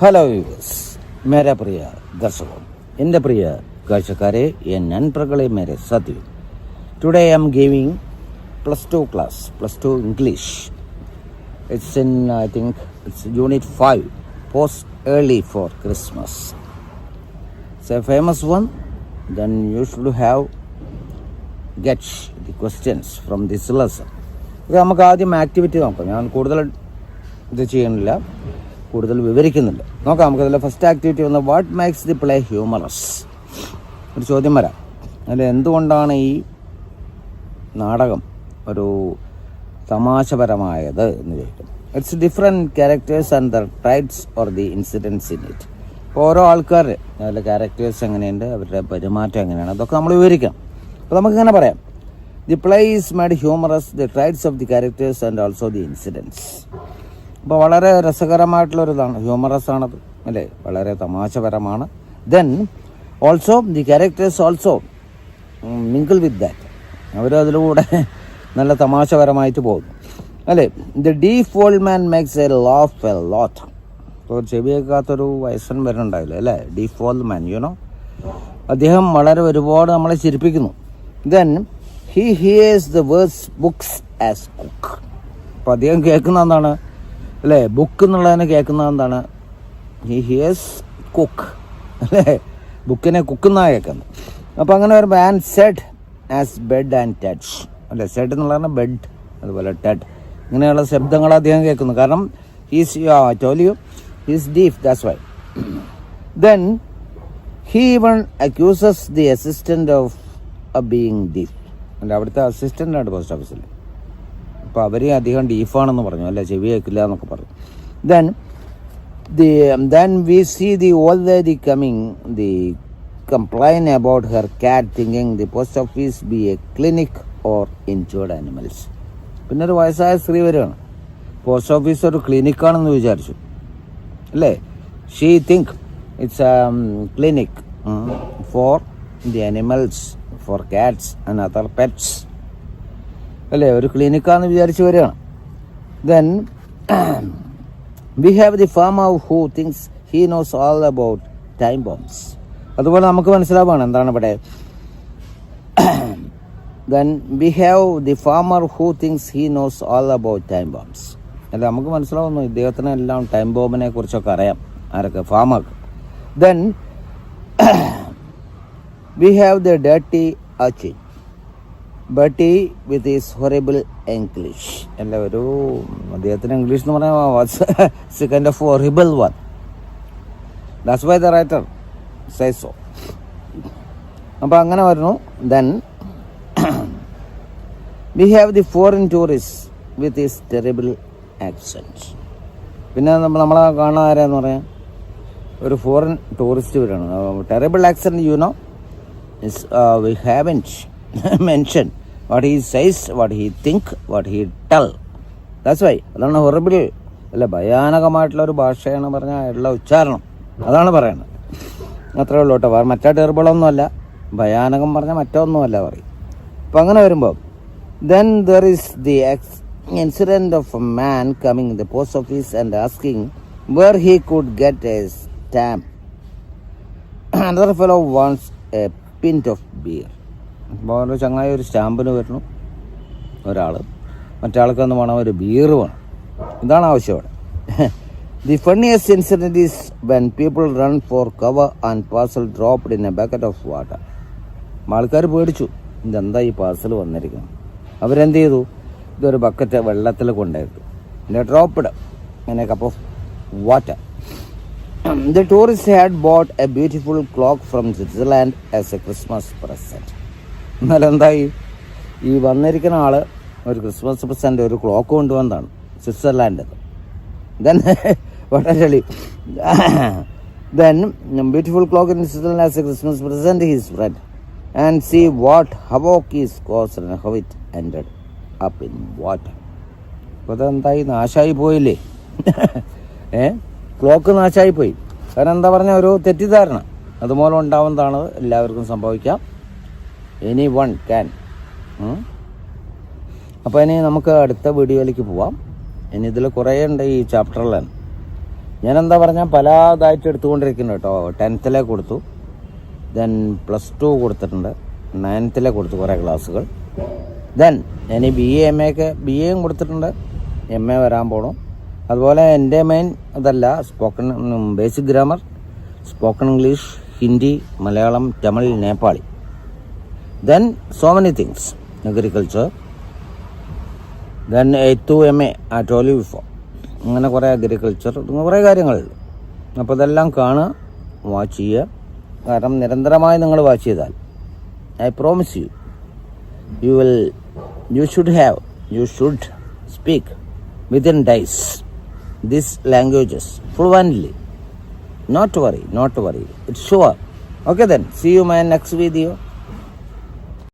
Hello viewers, മേരെ പ്രിയ ദർശകർ, എൻ്റെ പ്രിയ കാഴ്ചക്കാരെ, എൻ നൻപ്രകളെ മേരെ സത്യു. Today I am giving +2 class, +2 English. It's in, I think, it's Unit 5, Post Early for Christmas. It's a famous one. Then you should have get the questions from this lesson. ഇത് നമുക്ക് ആദ്യം ആക്ടിവിറ്റി നോക്കാം. ഞാൻ കൂടുതൽ ഇത് ചെയ്യുന്നില്ല, കൂടുതൽ വിവരിക്കുന്നില്ല. നോക്കാം നമുക്കതിൽ ഫസ്റ്റ് ആക്ടിവിറ്റി വന്ന് what makes the play humorous. ഒരു ചോദ്യം വരാം, അതിൽ എന്തുകൊണ്ടാണ് ഈ നാടകം ഒരു തമാശപരമായത് എന്ന് ചോദിക്കും. It's different characters and the traits or the incidents in it. ഇപ്പോൾ ഓരോ ആൾക്കാർ അതിലെ ക്യാരക്ടേഴ്സ് എങ്ങനെയുണ്ട്, അവരുടെ പെരുമാറ്റം എങ്ങനെയാണ്, അതൊക്കെ നമ്മൾ വിവരിക്കാം. അപ്പോൾ നമുക്കിങ്ങനെ പറയാം, the play is made humorous, the traits of the characters and also the incidents. അപ്പോൾ വളരെ രസകരമായിട്ടുള്ളൊരിതാണ്, ഹ്യൂമറസ് ആണത് അല്ലേ, വളരെ തമാശപരമാണ്. Then also the characters also mingle with that, അവരതിലൂടെ നല്ല തമാശപരമായിട്ട് പോകുന്നു അല്ലേ. The deaf old man makes a laugh a lot. ഇപ്പോൾ ചെവിയേക്കാത്തൊരു വയസ്സൻ വരുന്നുണ്ടാവില്ല അല്ലേ, ഡീഫ് ഓൾഡ് മാൻ, യുനോ, അദ്ദേഹം വളരെ ഒരുപാട് നമ്മളെ ചിരിപ്പിക്കുന്നു. Then he hears the words books as cook. അപ്പോൾ അദ്ദേഹം കേൾക്കുന്ന എന്താണ് അല്ലേ, ബുക്ക് എന്നുള്ളതിനെ കേൾക്കുന്നത് എന്താണ്, ഹി ഹിയേഴ്സ് കുക്ക് അല്ലേ, ബുക്കിനെ കുക്കെന്നാണ് കേൾക്കുന്നത്. അപ്പോൾ അങ്ങനെ വരുമ്പോൾ and Z as bed and touch അല്ലേ, സെഡ് എന്നുള്ളതാണ് ബെഡ്, അതുപോലെ ടെഡ്, ഇങ്ങനെയുള്ള ശബ്ദങ്ങൾ അദ്ദേഹം കേൾക്കുന്നു. കാരണം he's toll U he's deaf, that's why. Then he even accuses the assistant of being deaf അല്ല, അവിടുത്തെ അസിസ്റ്റൻ്റാണ് പോസ്റ്റ് ഓഫീസിൽ. അപ്പോൾ അവർ അധികം ഡീഫാണെന്ന് പറഞ്ഞു അല്ലേ, ചെവി കേൾക്കില്ല എന്നൊക്കെ പറഞ്ഞു. Then we see the old lady coming, the complain about her cat, thinking the post office be a clinic or injured animals. പിന്നെ ഒരു വയസ്സായ സ്ത്രീ വരികയാണ്, പോസ്റ്റ് ഓഫീസ് ഒരു ക്ലിനിക്കാണെന്ന് വിചാരിച്ചു അല്ലേ. She think it's a clinic for the animals, for cats and other pets അല്ലേ, ഒരു ക്ലിനിക്കാന്ന് വിചാരിച്ച് വരികയാണ്. Then we have the farmer who thinks he knows all about time bombs. അതുപോലെ നമുക്ക് മനസ്സിലാവുകയാണ് എന്താണ് ഇവിടെ. Then we have the farmer who thinks he knows all about time bombs അല്ല, നമുക്ക് മനസ്സിലാവുന്നു ഇദ്ദേഹത്തിന് എല്ലാം ടൈം ബോംബിനെ കുറിച്ചൊക്കെ അറിയാം, ആരൊക്കെ, ഫാമർക്ക്. Then we have the dirty urchin, batty with is horrible English അല്ല, ഒരു അദ്ദേഹത്തിന് ഇംഗ്ലീഷ് എന്ന് പറഞ്ഞാൽ kind of horrible one, that's why the writer says so. അപ്പോൾ അങ്ങനെ വരുന്നു. Then we have the foreign tourist with is terrible accent. പിന്നെ നമ്മളെ കാണാൻ ആരാന്ന് പറയാം, ഒരു ഫോറിൻ ടൂറിസ്റ്റ് വരികയാണ്, terrible accent, you know, we haven't mention what he says, what he think, what he tell. That's why അതാണ് ഹൊറിബിൾ അല്ല, ഭയാനകമായിട്ടുള്ള ഒരു ഭാഷയാണ് പറഞ്ഞാൽ ഉള്ള ഉച്ചാരണം, അതാണ് പറയുന്നത്. അത്രേ ഉള്ളൂ കേട്ടോ, മറ്റേ ടെറിബിളൊന്നും അല്ല, ഭയാനകം പറഞ്ഞാൽ മറ്റൊന്നുമല്ല പറയും. അപ്പം അങ്ങനെ വരുമ്പോൾ then there is the incident of a man coming in the post office and asking where he could get a stamp. Another fellow wants a pint of beer. അപ്പോൾ ഒരു ചങ്ങായി ഒരു സ്റ്റാമ്പിന് വരുന്നു, ഒരാൾ, മറ്റാൾക്ക് ഒന്ന് വേണം ഒരു ബീർ വേണം, ഇതാണ് ആവശ്യം അവിടെ. The funniest incident is when people run for cover and parcel dropped in a bucket of water. ആൾക്കാർ പേടിച്ചു, ഇതെന്താ ഈ പാർസൽ വന്നിരിക്കുന്നത്. അവരെന്ത് ചെയ്തു, ഇതൊരു ബക്കറ്റ് വെള്ളത്തിൽ കൊണ്ടുപോയിട്ടു, പിന്നെ dropped in a cup of water. The tourist had bought a beautiful clock from Switzerland as a Christmas present. എന്നാലും എന്തായി, ഈ വന്നിരിക്കുന്ന ആൾ ഒരു ക്രിസ്മസ് പ്രസൻറ്റ് ഒരു ക്ലോക്ക് കൊണ്ടുവന്നതാണ് സ്വിറ്റ്സർലാൻഡ്. ദെൻ വട്ടലി then beautiful clock in Switzerland as a Christmas present his friend and see what havoc is caused and how it ended up in water. അപ്പോൾ അതെന്തായി, നാശമായി പോയില്ലേ ക്ലോക്ക് നാശമായി പോയി. കാരണം എന്താ പറഞ്ഞാൽ ഒരു തെറ്റിദ്ധാരണ അതുമൂലം ഉണ്ടാവുന്നതാണ്, എല്ലാവർക്കും സംഭവിക്കാം. Any one can. അപ്പോൾ ഇനി നമുക്ക് അടുത്ത വീഡിയോയിലേക്ക് പോവാം. ഇനി ഇതിൽ കുറേ ഉണ്ട് ഈ ചാപ്റ്ററിലാണ്. ഞാനെന്താ പറഞ്ഞാൽ പല ഇതായിട്ട് എടുത്തുകൊണ്ടിരിക്കുന്നു കേട്ടോ. 10th കൊടുത്തു, ദെൻ +2 കൊടുത്തിട്ടുണ്ട്, 9th കൊടുത്തു കുറേ ക്ലാസ്സുകൾ. ദെൻ ഇനി BA MA ഒക്കെ BAയും കൊടുത്തിട്ടുണ്ട്, MA വരാൻ പോകണം. അതുപോലെ എൻ്റെ മെയിൻ അതല്ല, spoken basic grammar, spoken English, Hindi, Malayalam, Tamil, Nepali. Then so many things, agriculture, then 8th MA I told you before. അങ്ങനെ കുറേ അഗ്രികൾച്ചർ, കുറേ കാര്യങ്ങളുണ്ട്. അപ്പോൾ ഇതെല്ലാം കാണുക, വാച്ച് ചെയ്യുക. കാരണം നിരന്തരമായി നിങ്ങൾ വാച്ച് ചെയ്താൽ I promise you should speak within days these languages fluently. Not to worry, it's sure. Okay then, see you in my next video.